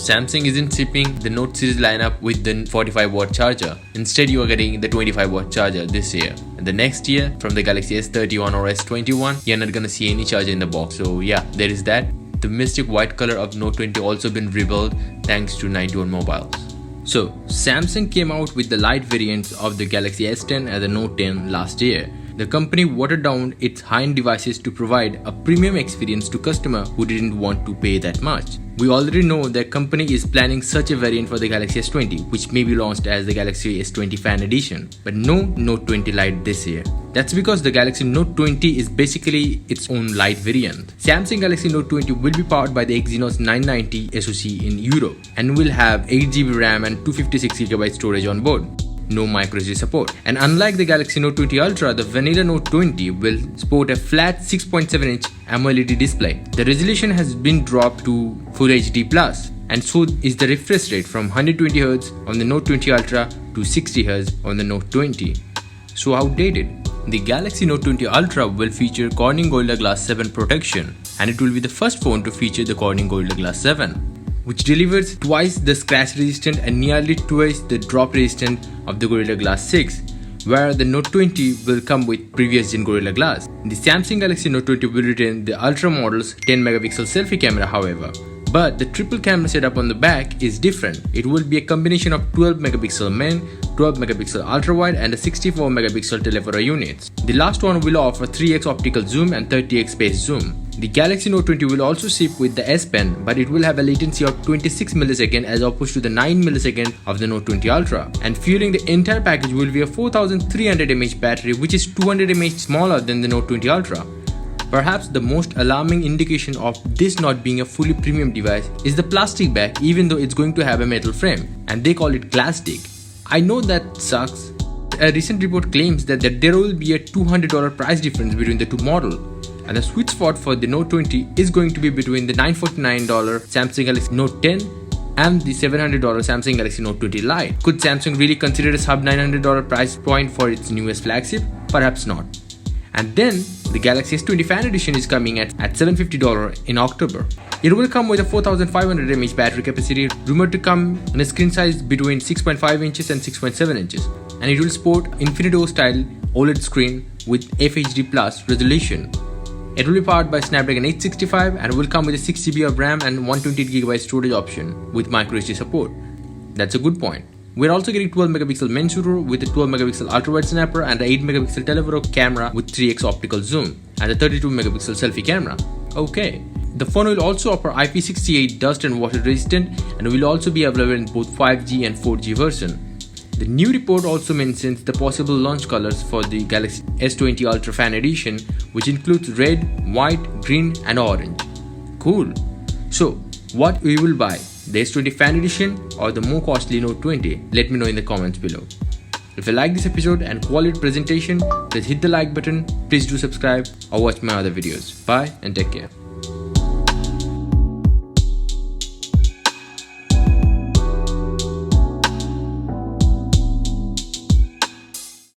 Samsung isn't shipping the Note series lineup with the 45-watt charger. Instead, you are getting the 25-watt charger this year. And the next year, from the Galaxy S31 or S21, you're not gonna see any charger in the box. So yeah, there is that. The mystic white color of Note 20 also been revealed thanks to 91 Mobiles. So Samsung came out with the light variants of the Galaxy S10 and the Note 10 last year. The company watered down its high-end devices to provide a premium experience to customers who didn't want to pay that much. We already know the company is planning such a variant for the Galaxy S20, which may be launched as the Galaxy S20 Fan Edition, but no Note 20 Lite this year. That's because the Galaxy Note 20 is basically its own light variant. Samsung Galaxy Note 20 will be powered by the Exynos 990 SoC in Europe and will have 8GB RAM and 256GB storage on board. No microSD support. And unlike the Galaxy Note 20 Ultra, the vanilla Note 20 will sport a flat 6.7-inch AMOLED display. The resolution has been dropped to Full HD+, and so is the refresh rate from 120Hz on the Note 20 Ultra to 60Hz on the Note 20. So outdated. The Galaxy Note 20 Ultra will feature Corning Gorilla Glass 7 protection, and it will be the first phone to feature the Corning Gorilla Glass 7, which delivers twice the scratch resistant and nearly twice the drop resistant of the Gorilla Glass 6, where the Note 20 will come with previous gen Gorilla Glass. The Samsung Galaxy Note 20 will retain the Ultra model's 10MP selfie camera, however, but the triple camera setup on the back is different. It will be a combination of 12MP main, 12MP ultra wide and a 64MP telephoto units. The last one will offer 3x optical zoom and 30x space zoom. The Galaxy Note 20 will also ship with the S Pen, but it will have a latency of 26 ms as opposed to the 9 ms of the Note 20 Ultra. And fueling the entire package will be a 4300 mAh battery, which is 200 mAh smaller than the Note 20 Ultra. Perhaps the most alarming indication of this not being a fully premium device is the plastic back, even though it's going to have a metal frame, and they call it Glassstick. I know that sucks. A recent report claims that there will be a $200 price difference between the two models, and the sweet spot for the Note 20 is going to be between the $949 Samsung Galaxy Note 10 and the $700 Samsung Galaxy Note 20 Lite. Could Samsung really consider a sub $900 price point for its newest flagship? Perhaps not. And then the Galaxy S20 Fan Edition is coming at $750 in October. It will come with a 4500 mAh battery capacity, rumored to come in a screen size between 6.5 inches and 6.7 inches, and it will sport Infinity O style OLED screen with FHD+ resolution. It will be powered by Snapdragon 865 and will come with a 6GB of RAM and 128GB storage option with microSD support. That's a good point. We're also getting 12MP main shooter with a 12MP ultra-wide snapper and an 8MP telephoto camera with 3x optical zoom and a 32MP selfie camera. Okay. The phone will also offer IP68 dust and water resistant and will also be available in both 5G and 4G version. The new report also mentions the possible launch colors for the Galaxy S20 Ultra Fan Edition, which includes red, white, green and orange. Cool. So, what we will buy? The S20 Fan Edition or the more costly Note 20? Let me know in the comments below. If you like this episode and quality presentation, please hit the like button, please do subscribe or watch my other videos. Bye and take care.